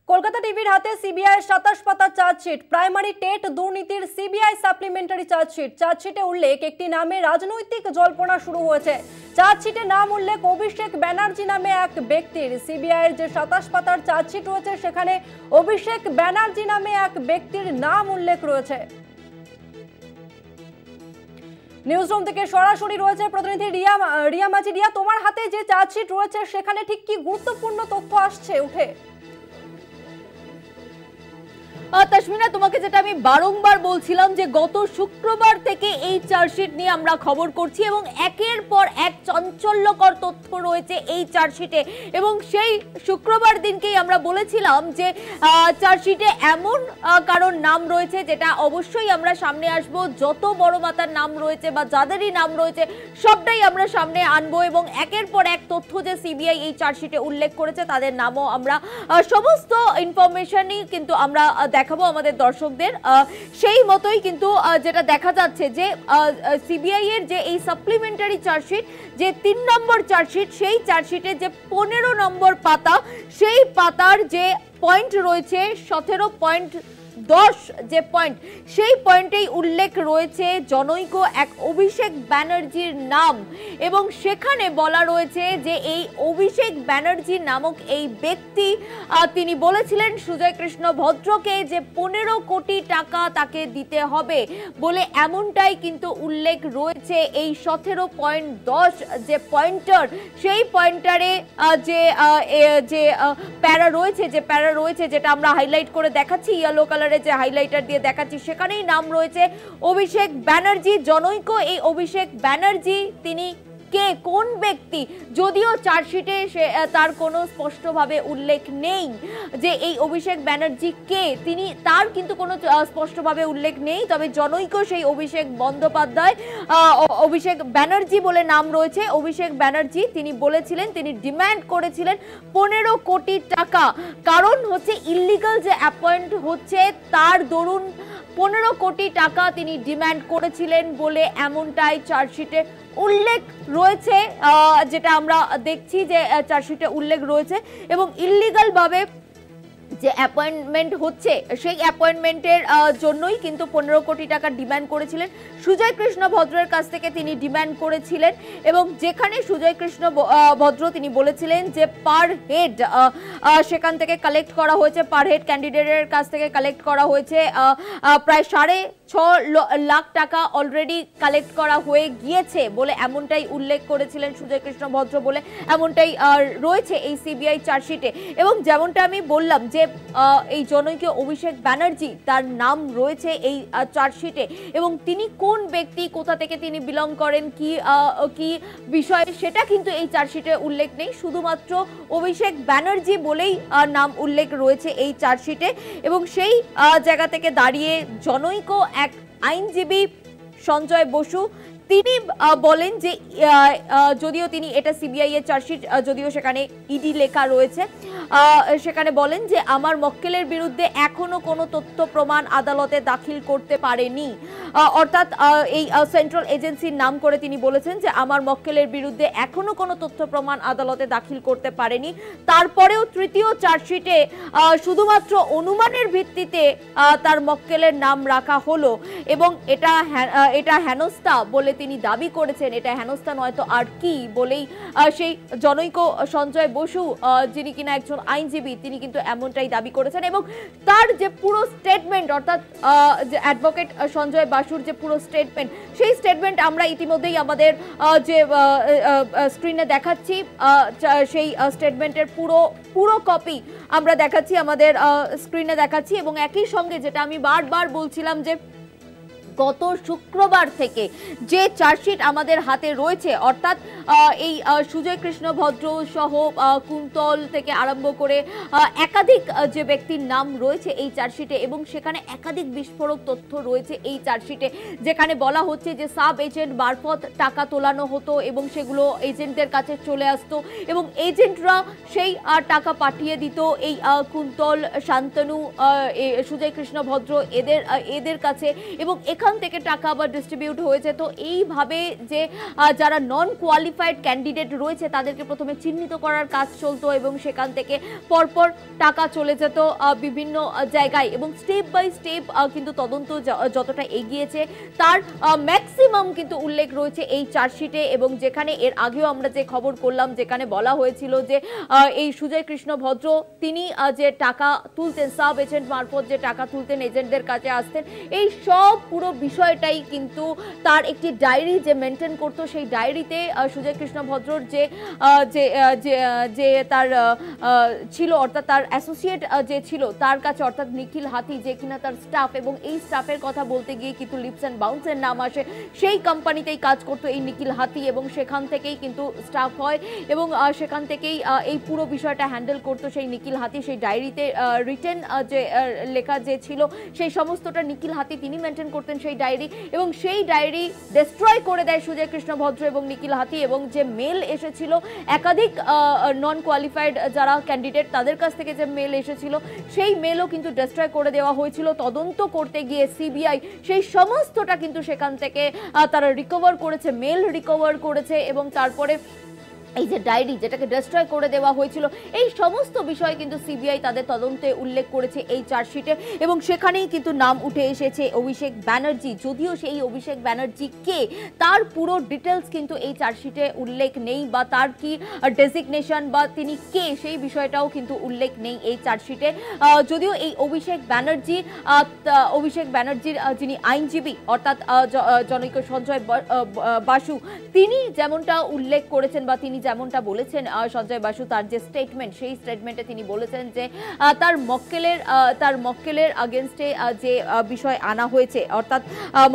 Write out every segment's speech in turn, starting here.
কলকাতা টিভির হাতে সিবিআই 27 পাতার চার্জশিট। প্রাইমারি টেট দুর্নীতির সিবিআই সাপ্লিমেন্টারি চার্জশিট। চার্জশিটে উল্লেখ একটি নামে রাজনৈতিক জল্পনা শুরু হয়েছে। চার্জশিটে নাম উল্লেখ অভিষেক ব্যানার্জি নামে এক ব্যক্তির। সিবিআইয়ের যে 27 পাতার চার্জশিট রয়েছে সেখানে অভিষেক ব্যানার্জি নামে এক ব্যক্তির নাম উল্লেখ রয়েছে। নিউজরুম থেকে সরাসরি রয়েছে প্রতিনিধি রিয়া মাঝি। রিয়া, তোমার হাতে যে চার্জশিট রয়েছে সেখানে ঠিক কি গুরুত্বপূর্ণ তথ্য আসছে উঠে? তাসমিনা, তোমাকে যেটা আমি বারংবার বলছিলাম যে গত শুক্রবার থেকে এই চার্জশিট নিয়ে আমরা খবর করছি এবং একের পর এক চাঞ্চল্যকর তথ্য রয়েছে এই চার্জশিটে। এবং সেই শুক্রবার দিনকেই আমরা বলেছিলাম যে চার্জশিটে এমন কারোর নাম রয়েছে যেটা অবশ্যই আমরা সামনে আসবো। যত বড় মাতার নাম রয়েছে বা যাদেরই নাম রয়েছে সবটাই আমরা সামনে আনবো এবং একের পর এক তথ্য যে সিবিআই এই চার্জশিটে উল্লেখ করেছে তাদের নামও আমরা সমস্ত ইনফরমেশনই কিন্তু আমরা দেখাবো আমাদের দর্শকদের। সেই মতোই কিন্তু যেটা দেখা যাচ্ছে যে সিবিআই এর যে এই সাপ্লিমেন্টারি চার্জশিট, যে 3 নম্বর চার্জশিট, সেই চার্জশিটে যে 15 নম্বর পাতা, সেই পাতার যে পয়েন্ট রয়েছে 17.10 যে পয়েন্ট, সেই পয়েন্টেই উল্লেখ রয়েছে জনৈক এক অভিষেক ব্যানার্জির নাম। এবং সেখানে বলা রয়েছে যে এই অভিষেক ব্যানার্জি নামক এই ব্যক্তি তিনি বলেছিলেন সুজয় কৃষ্ণ ভদ্রকে যে 15 কোটি টাকা তাকে দিতে হবে বলে, এমনটাই কিন্তু উল্লেখ রয়েছে এই 17.10 যে পয়েন্টার, সেই পয়েন্টারে যে প্যারা রয়েছে যেটা আমরা হাইলাইট করে দেখাচ্ছি, ইয়েলো কালারে যে হাইলাইটার দিয়ে দেখাচ্ছি, সেখানেই নাম রয়েছে অভিষেক ব্যানার্জি। জনৈক এই অভিষেক ব্যানার্জি তিনি কে, কোন ব্যক্তি, যদিও চার্জশিটে তার কোনো স্পষ্টভাবে উল্লেখ নেই যে এই অভিষেক ব্যানার্জি কে, তিনি তার কিন্তু কোনো স্পষ্টভাবে উল্লেখ নেই। তবে জনৈক সেই অভিষেক বন্দ্যোপাধ্যায়, অভিষেক ব্যানার্জি বলে নাম রয়েছে। অভিষেক ব্যানার্জি তিনি বলেছিলেন, তিনি ডিমান্ড করেছিলেন 15 কোটি টাকা। কারণ হচ্ছে ইল্লিগাল যে অ্যাপয়েন্ট হচ্ছে তার দরুন 15 কোটি টাকা তিনি ডিমান্ড করেছিলেন বলে এমনটাই চার্জশিটে উল্লেখ রয়েছে, যেটা আমরা দেখছি যে চার্জশিটে উল্লেখ রয়েছে। এবং ইল্লিগাল ভাবে যে অ্যাপয়েন্টমেন্ট হচ্ছে সেই অ্যাপয়েন্টমেন্টের জন্যই কিন্তু 15 কোটি টাকা ডিমান্ড করেছিলেন সুজয় কৃষ্ণ ভদ্রের কাছ থেকে, তিনি ডিমান্ড করেছিলেন। এবং যেখানে সুজয় কৃষ্ণ ভদ্র তিনি বলেছিলেন যে পার হেড সেখান থেকে কালেক্ট করা হয়েছে, পার হেড ক্যান্ডিডেটের কাছ থেকে কালেক্ট করা হয়েছে প্রায় 6.5 লাখ টাকা অলরেডি কালেক্ট করা হয়ে গিয়েছে বলে এমনটাই উল্লেখ করেছিলেন সুজয় কৃষ্ণ ভদ্র বলে এমনটাই রয়েছে এই সিবিআই চার্জশিটে। এবং যেমনটা আমি বললাম যে এই জনৈক অভিষেক ব্যানার্জি তার নাম রয়েছে এই চার্জশিটে এবং তিনি কোন ব্যক্তি, কোথা থেকে তিনি বিলং করেন, কি বিষয়, সেটা কিন্তু এই চার্জশিটে উল্লেখ নেই। শুধুমাত্র অভিষেক ব্যানার্জি বলেই নাম উল্লেখ রয়েছে এই চার্জশিটে। এবং সেই জায়গা থেকে দাঁড়িয়ে জনৈক এক আইনজীবী সঞ্জয় বসু তিনি বলেন যে যদিও তিনি এটা সিবিআই এর চার্জশিট, যদিও সেখানে ইডি লেখা রয়েছে, সেখানে বলেন যে আমার মক্কেলের বিরুদ্ধে এখনো কোনো তথ্য প্রমাণ আদালতে দাখিল করতে পারেনি। অর্থাৎ এই সেন্ট্রাল এজেন্সির নাম করে তিনি বলেছেন যে আমার মক্কেলের বিরুদ্ধে এখনো কোনো তথ্য প্রমাণ আদালতে দাখিল করতে পারেনি। তারপরেও তৃতীয় চার্জশিটে শুধুমাত্র অনুমানের ভিত্তিতে তার মক্কেলের নাম রাখা হলো এবং এটা হেনস্থা বলে তিনি দাবি করেছেন। এটা হেনস্থা নয় তো আর কি বলেই সেই জনৈক সঞ্জয় বসু, যিনি কিনা একজন আইনজীবী, তিনি কিন্তু এমনটাই দাবি করেছেন। এবং তার যে পুরো স্টেটমেন্ট, অর্থাৎ অ্যাডভোকেট সঞ্জয় বাসুর যে পুরো স্টেটমেন্ট, সেই স্টেটমেন্ট আমরা ইতিমধ্যেই আমাদের যে স্ক্রিনে দেখাচ্ছি, সেই স্টেটমেন্টের পুরো কপি আমরা দেখাচ্ছি, আমাদের স্ক্রিনে দেখাচ্ছি। এবং একই সঙ্গে যেটা আমি বারবার বলছিলাম যে গত শুক্রবার থেকে যে চার্জশিট আমাদের হাতে রয়েছে, অর্থাৎ এই সুজয় কৃষ্ণ ভদ্র সহ কুন্তল থেকে আরম্ভ করে একাধিক যে ব্যক্তির নাম রয়েছে এই চার্জশিটে এবং সেখানে একাধিক বিস্ফোরক তথ্য রয়েছে এই চার্জশিটে, যেখানে বলা হচ্ছে যে সাব এজেন্ট মারফত টাকা তোলানো হতো এবং সেগুলো এজেন্টদের কাছে চলে আসতো এবং এজেন্টরা সেই টাকা পাঠিয়ে দিত এই কুন্তল, শান্তনু, সুজয় কৃষ্ণ ভদ্র এদের কাছে। এবং এখানে সেইখান থেকে টাকা আবার ডিস্ট্রিবিউট হয়েছে। তো এইভাবে যে যারা নন কোয়ালিফাইড ক্যান্ডিডেট রয়েছে তাদেরকে প্রথমে চিহ্নিত করার কাজ চলতো এবং সেখান থেকে পরপর টাকা চলে যেত বিভিন্ন জায়গায়, এবং স্টেপ বাই স্টেপ কিন্তু তদন্ত যতটা এগিয়েছে তার ম্যাক্সিমাম কিন্তু উল্লেখ রয়েছে এই চার্জশিটে। এবং যেখানে এর আগেও আমরা যে খবর করলাম, যেখানে বলা হয়েছিল যে এই সুজয় কৃষ্ণ ভদ্র তিনি যে টাকা তুলতেন, সাব এজেন্ট মারফত যে টাকা তুলতেন, এজেন্টদের কাছে আসতেন, এই সব পুরো বিষয়টাই কিন্তু তার একটি ডায়েরি যে মেনটেন করতো, সেই ডায়েরিতে সুজয় কৃষ্ণ ভদ্রর যে তার ছিল, অর্থাৎ তার অ্যাসোসিয়েট যে ছিল তার কাছে, অর্থাৎ নিখিল হাতি যে কিনা তার স্টাফ, এবং এই স্টাফের কথা বলতে গিয়ে কিন্তু লিপস অ্যান্ড বাউন্সের নাম আসে। সেই কোম্পানিতেই কাজ করতো এই নিখিল হাতি, এবং সেখান থেকেই কিন্তু স্টাফ হয় এবং সেখান থেকেই এই পুরো বিষয়টা হ্যান্ডেল করতো সেই নিখিল হাতি। সেই ডায়েরিতে রিটেন যে লেখা যে ছিল সেই সমস্তটা নিখিল হাতি তিনি মেনটেন করতেন সেই ডায়েরি, এবং সেই ডায়েরি ডিস্ট্রয় করে দেয় সুজয় কৃষ্ণ ভদ্র এবং নিখিল হাতি। এবং যে মেল এসেছিল একাধিক নন কোয়ালিফাইড যারা ক্যান্ডিডেট তাদের কাছ থেকে যে মেল এসেছিল সেই মেলও কিন্তু ডিস্ট্রয় করে দেওয়া হয়েছিল। তদন্ত করতে গিয়ে সিবিআই সেই সমস্তটা কিন্তু সেখান থেকে তারা রিকভার করেছে, মেল রিকভার করেছে, এবং তারপরে এই যে ডায়েরি যেটাকে ডিস্ট্রয় করে দেওয়া হয়েছিল, এই সমস্ত বিষয় কিন্তু সিবিআই তাদের তদন্তে উল্লেখ করেছে এই চার্জশিটে। এবং সেখানেই কিন্তু নাম উঠে এসেছে অভিষেক ব্যানার্জি। যদিও সেই অভিষেক ব্যানার্জি কে তার পুরো ডিটেলস কিন্তু এই চার্জশিটে উল্লেখ নেই, বা তার কি ডেজিগনেশন বা তিনি কে সেই বিষয়টাও কিন্তু উল্লেখ নেই এই চার্জশিটে। যদিও এই অভিষেক ব্যানার্জির যিনি আইনজীবী অর্থাৎ জনৈক সঞ্জয় বাসু, তিনি যেমনটা উল্লেখ করেছেন বা তিনি যেমনটা বলেছেন, সঞ্জয় বাসু তার যে স্টেটমেন্ট, সেই স্টেটমেন্টে তিনি বলেছেন যে তার মক্কেলের আগেনস্টে যে বিষয় আনা হয়েছে, অর্থাৎ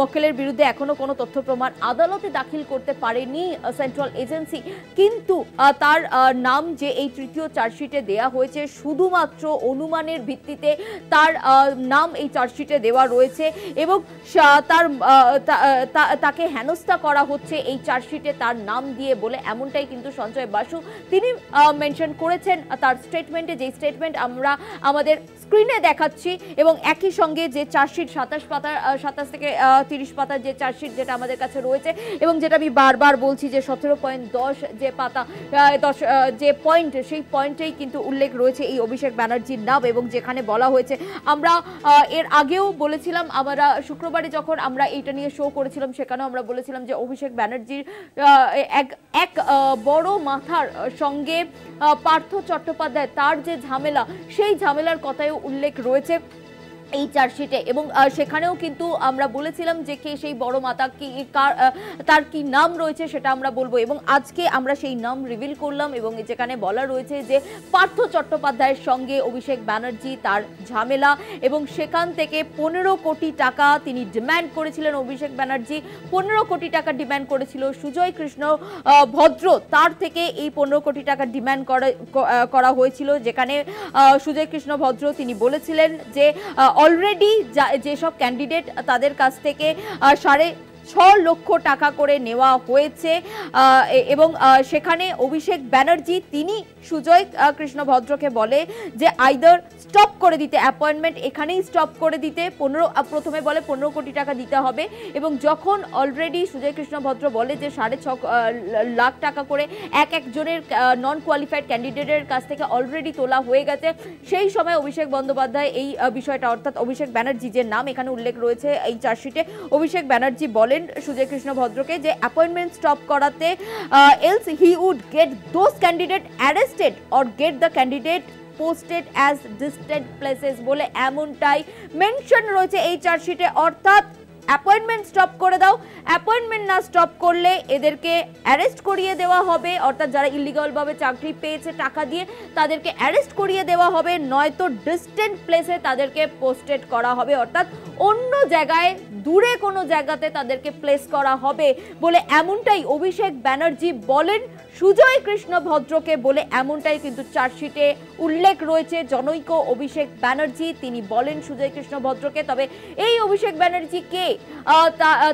মক্কেলের বিরুদ্ধে এখনো কোনো তথ্য প্রমাণ আদালতে দাখিল করতে পারেনি সেন্ট্রাল এজেন্সি, কিন্তু তার নাম যে এই তৃতীয় চার্জশিটে দেয়া হয়েছে শুধুমাত্র অনুমানের ভিত্তিতে তার নাম এই চার্জশিটে দেওয়া রয়েছে, এবং তাকে হেনস্থা করা হচ্ছে এই চার্জশিটে তার নাম দিয়ে বলে, এমনটাই কিন্তু সঞ্জয় বাসু তিনি মেনশন করেছেন তার স্টেটমেন্টে, যে স্টেটমেন্ট আমরা আমাদের স্ক্রিনে দেখাচ্ছি। এবং একই সঙ্গে যে চার্জশিট 27 থেকে 30 পাতার যে চার্জশিট যেটা আমাদের কাছে রয়েছে, এবং যেটা আমি বারবার বলছি যে 17.10 যে পাতা 10 যে পয়েন্ট, সেই পয়েন্টেই কিন্তু উল্লেখ রয়েছে এই অভিষেক ব্যানার্জির নাম। এবং যেখানে বলা হয়েছে, আমরা এর আগেও বলেছিলাম, আমরা শুক্রবারে যখন আমরা এইটা নিয়ে শো করেছিলাম সেখানেও আমরা বলেছিলাম যে অভিষেক ব্যানার্জির এক বড় মাথার সঙ্গে পার্থ চট্টোপাধ্যায় তার যে ঝামেলা, সেই ঝামেলার কথাও উল্লেখ রয়েছে এই চার্জশিটে। এবং সেখানেও কিন্তু আমরা বলেছিলাম যে কে সেই বড় মাথা, কি তার কি নাম রয়েছে সেটা আমরা বলবো, এবং আজকে আমরা সেই নাম রিভিল করলাম। এবং যেখানে বলা রয়েছে যে পার্থ চট্টোপাধ্যায়ের সঙ্গে অভিষেক ব্যানার্জি তার ঝামেলা, এবং সেখান থেকে 15 কোটি টাকা তিনি ডিম্যান্ড করেছিলেন অভিষেক ব্যানার্জি, 15 কোটি টাকা ডিম্যান্ড করেছিল সুজয় কৃষ্ণ ভদ্র, তার থেকে এই 15 কোটি টাকা ডিম্যান্ড করা হয়েছিল। যেখানে সুজয় কৃষ্ণ ভদ্র তিনি বলেছিলেন যে অলরেডি যেসব ক্যান্ডিডেট তাদের কাছ থেকে 6.5 লক্ষ টাকা করে নেওয়া হয়েছে, এবং সেখানে অভিষেক ব্যানার্জি তিনি সুজয় কৃষ্ণ ভদ্রকে বলে যে আইদার স্টপ করে দিতে, অ্যাপয়েন্টমেন্ট এখানেই স্টপ করে দিতে, প্রথমে বলে 15 কোটি টাকা দিতে হবে, এবং যখন অলরেডি সুজয় কৃষ্ণ ভদ্র বলে যে 6.5 লাখ টাকা করে একজনের নন কোয়ালিফাইড ক্যান্ডিডেটের কাছ থেকে অলরেডি তোলা হয়ে গেছে, সেই সময় অভিষেক বন্দ্যোপাধ্যায় এই বিষয়টা, অর্থাৎ অভিষেক ব্যানার্জি যে নাম এখানে উল্লেখ রয়েছে এই চার্জশিটে, অভিষেক ব্যানার্জি বলেন সুজয় কৃষ্ণ ভদ্রকে যে অ্যাপয়েন্টমেন্ট স্টপ করাতে, else he would get those candidate arrested or get the candidate posted as distant places বলে এমনটাই মেনশন রয়েছে এই চার্জশিটে। অর্থাৎ অ্যাপয়েন্টমেন্ট স্টপ করে দাও, অ্যাপয়েন্টমেন্ট না স্টপ করলে এদেরকে অ্যারেস্ট করিয়ে দেওয়া হবে, অর্থাৎ যারা ইলিগালভাবে চাকরি পেয়েছে টাকা দিয়ে তাদেরকে অ্যারেস্ট করিয়ে দেওয়া হবে, নয়তো ডিস্টেন্ট প্লেসে তাদেরকে পোস্টেড করা হবে, অর্থাৎ অন্য জায়গায় দূরে কোনো জায়গাতে তাদেরকে প্লেস করা হবে বলে এমনটাই অভিষেক ব্যানার্জি বলেন সুজয় কৃষ্ণ ভদ্রকে বলে, এমনটাই কিন্তু চার্জশিটে উল্লেখ রয়েছে। জনৈক অভিষেক ব্যানার্জি তিনি বলেন সুজয় কৃষ্ণ ভদ্রকে। তবে এই অভিষেক ব্যানার্জি কে,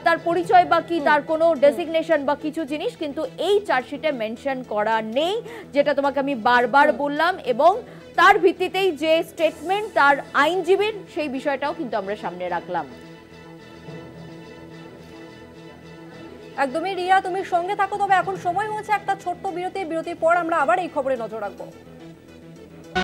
তার পরিচয় বা কি, তার কোনো ডেজিগনেশন বা কিছু জিনিস কিন্তু এই চার্জশিটে মেনশন করা নেই, যেটা তোমাকে আমি বারবার বললাম। এবং তার ভিত্তিতেই যে স্টেটমেন্ট তার আইনজীবীর, সেই বিষয়টাও কিন্তু আমরা সামনে রাখলাম। একদমই রিয়া, তুমি সঙ্গে থাকো। তবে এখন সময় হয়েছে একটা ছোট্ট বিরতির পর আমরা আবার এই খবরে নজর রাখবো।